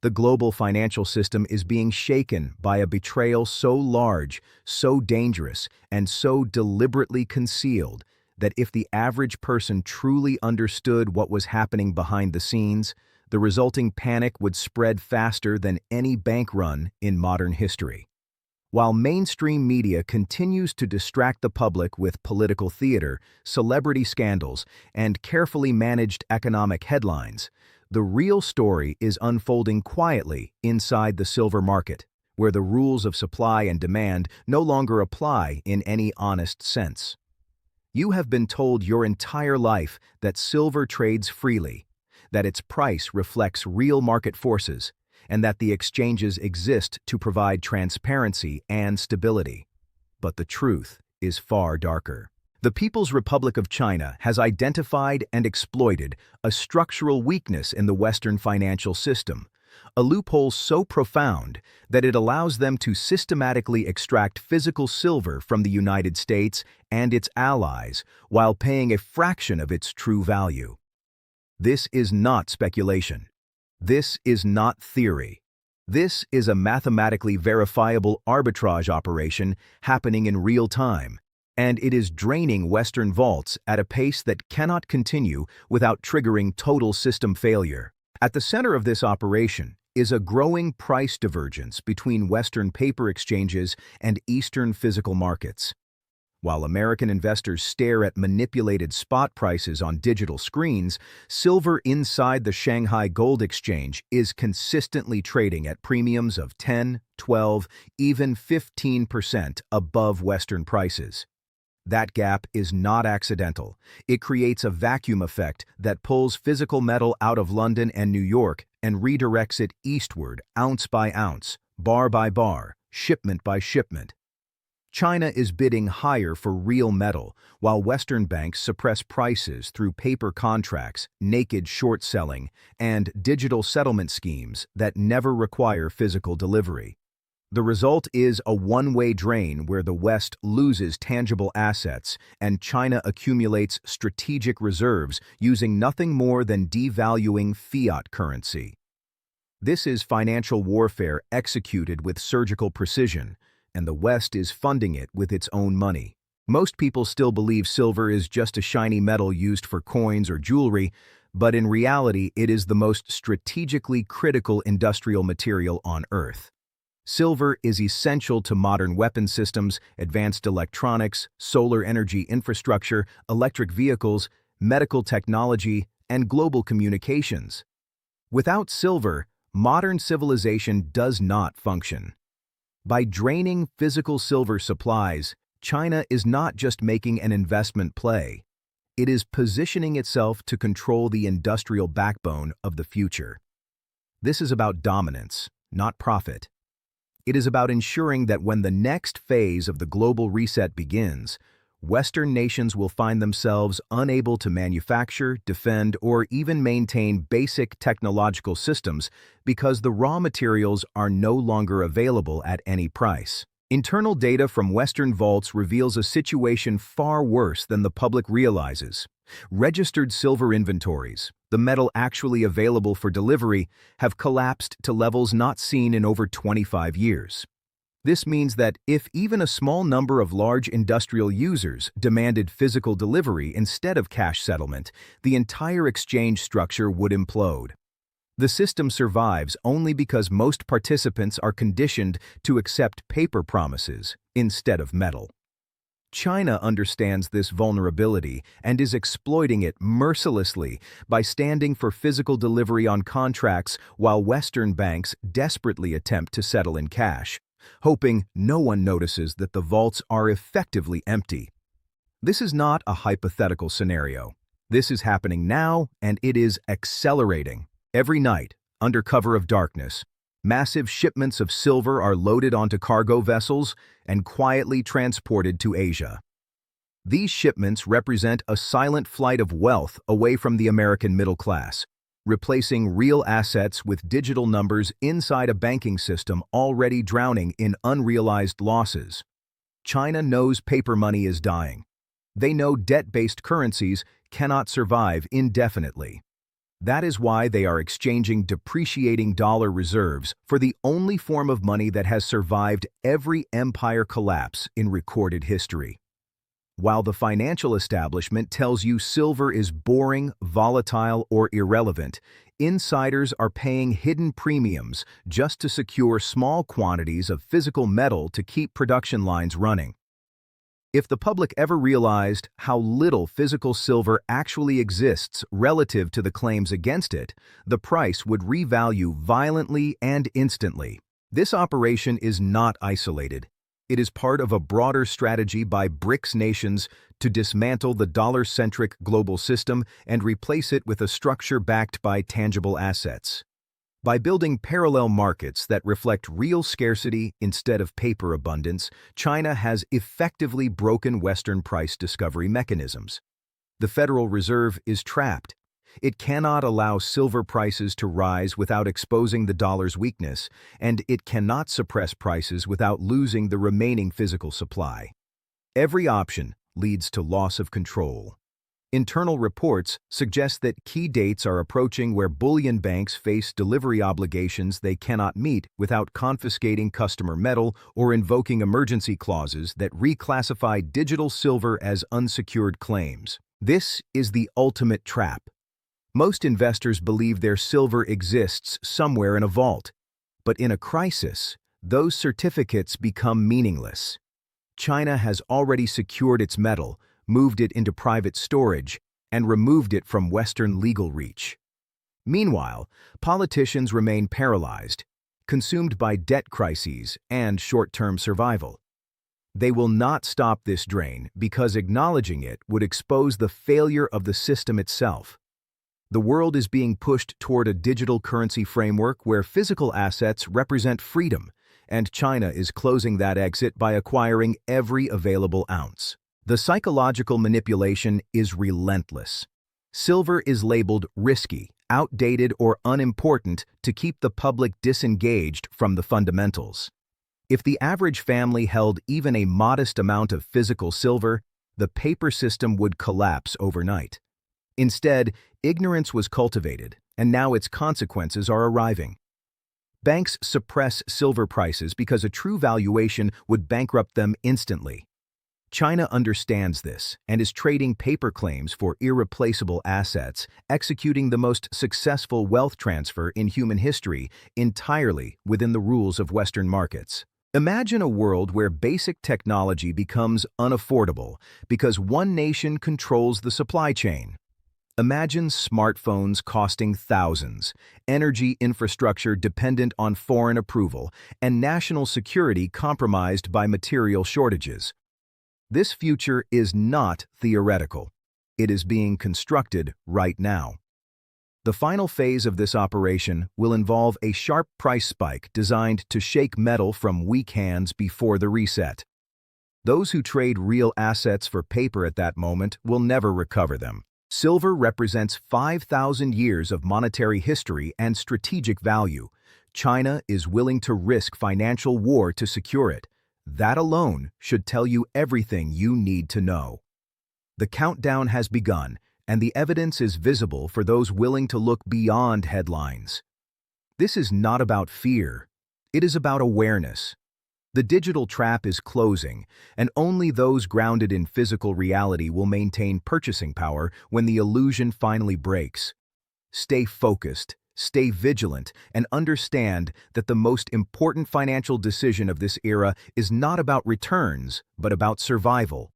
The global financial system is being shaken by a betrayal so large, so dangerous, and so deliberately concealed that if the average person truly understood what was happening behind the scenes, the resulting panic would spread faster than any bank run in modern history. While mainstream media continues to distract the public with political theater, celebrity scandals, and carefully managed economic headlines, the real story is unfolding quietly inside the silver market, where the rules of supply and demand no longer apply in any honest sense. You have been told your entire life that silver trades freely, that its price reflects real market forces, and that the exchanges exist to provide transparency and stability. But the truth is far darker. The People's Republic of China has identified and exploited a structural weakness in the Western financial system, a loophole so profound that it allows them to systematically extract physical silver from the United States and its allies while paying a fraction of its true value. This is not speculation. This is not theory. This is a mathematically verifiable arbitrage operation happening in real time, and it is draining Western vaults at a pace that cannot continue without triggering total system failure. At the center of this operation is a growing price divergence between Western paper exchanges and Eastern physical markets. While American investors stare at manipulated spot prices on digital screens, silver inside the Shanghai Gold Exchange is consistently trading at premiums of 10, 12, even 15% above Western prices. That gap is not accidental. It creates a vacuum effect that pulls physical metal out of London and New York and redirects it eastward, ounce by ounce, bar by bar, shipment by shipment. China is bidding higher for real metal, while Western banks suppress prices through paper contracts, naked short selling, and digital settlement schemes that never require physical delivery. The result is a one-way drain where the West loses tangible assets and China accumulates strategic reserves using nothing more than devaluing fiat currency. This is financial warfare executed with surgical precision, and the West is funding it with its own money. Most people still believe silver is just a shiny metal used for coins or jewelry, but in reality it is the most strategically critical industrial material on Earth. Silver is essential to modern weapon systems, advanced electronics, solar energy infrastructure, electric vehicles, medical technology, and global communications. Without silver, modern civilization does not function. By draining physical silver supplies, China is not just making an investment play. It is positioning itself to control the industrial backbone of the future. This is about dominance, not profit. It is about ensuring that when the next phase of the global reset begins, Western nations will find themselves unable to manufacture, defend, or even maintain basic technological systems because the raw materials are no longer available at any price. Internal data from Western vaults reveals a situation far worse than the public realizes. Registered silver inventories, the metal actually available for delivery, have collapsed to levels not seen in over 25 years. This means that if even a small number of large industrial users demanded physical delivery instead of cash settlement, the entire exchange structure would implode. The system survives only because most participants are conditioned to accept paper promises instead of metal. China understands this vulnerability and is exploiting it mercilessly by standing for physical delivery on contracts while Western banks desperately attempt to settle in cash, hoping no one notices that the vaults are effectively empty. This is not a hypothetical scenario. This is happening now, and it is accelerating. Every night, under cover of darkness, massive shipments of silver are loaded onto cargo vessels and quietly transported to Asia. These shipments represent a silent flight of wealth away from the American middle class, replacing real assets with digital numbers inside a banking system already drowning in unrealized losses. China knows paper money is dying. They know debt-based currencies cannot survive indefinitely. That is why they are exchanging depreciating dollar reserves for the only form of money that has survived every empire collapse in recorded history. While the financial establishment tells you silver is boring, volatile, or irrelevant, insiders are paying hidden premiums just to secure small quantities of physical metal to keep production lines running. If the public ever realized how little physical silver actually exists relative to the claims against it, the price would revalue violently and instantly. This operation is not isolated. It is part of a broader strategy by BRICS nations to dismantle the dollar-centric global system and replace it with a structure backed by tangible assets. By building parallel markets that reflect real scarcity instead of paper abundance, China has effectively broken Western price discovery mechanisms. The Federal Reserve is trapped. It cannot allow silver prices to rise without exposing the dollar's weakness, and it cannot suppress prices without losing the remaining physical supply. Every option leads to loss of control. Internal reports suggest that key dates are approaching where bullion banks face delivery obligations they cannot meet without confiscating customer metal or invoking emergency clauses that reclassify digital silver as unsecured claims. This is the ultimate trap. Most investors believe their silver exists somewhere in a vault, but in a crisis, those certificates become meaningless. China has already secured its metal, moved it into private storage, and removed it from Western legal reach. Meanwhile, politicians remain paralyzed, consumed by debt crises and short-term survival. They will not stop this drain because acknowledging it would expose the failure of the system itself. The world is being pushed toward a digital currency framework where physical assets represent freedom, and China is closing that exit by acquiring every available ounce. The psychological manipulation is relentless. Silver is labeled risky, outdated, or unimportant to keep the public disengaged from the fundamentals. If the average family held even a modest amount of physical silver, the paper system would collapse overnight. Instead, ignorance was cultivated, and now its consequences are arriving. Banks suppress silver prices because a true valuation would bankrupt them instantly. China understands this and is trading paper claims for irreplaceable assets, executing the most successful wealth transfer in human history entirely within the rules of Western markets. Imagine a world where basic technology becomes unaffordable because one nation controls the supply chain. Imagine smartphones costing thousands, energy infrastructure dependent on foreign approval, and national security compromised by material shortages. This future is not theoretical. It is being constructed right now. The final phase of this operation will involve a sharp price spike designed to shake metal from weak hands before the reset. Those who trade real assets for paper at that moment will never recover them. Silver represents 5,000 years of monetary history and strategic value. China is willing to risk financial war to secure it. That alone should tell you everything you need to know. The countdown has begun, and the evidence is visible for those willing to look beyond headlines. This is not about fear. It is about awareness. The digital trap is closing, and only those grounded in physical reality will maintain purchasing power when the illusion finally breaks. Stay focused, stay vigilant, and understand that the most important financial decision of this era is not about returns, but about survival.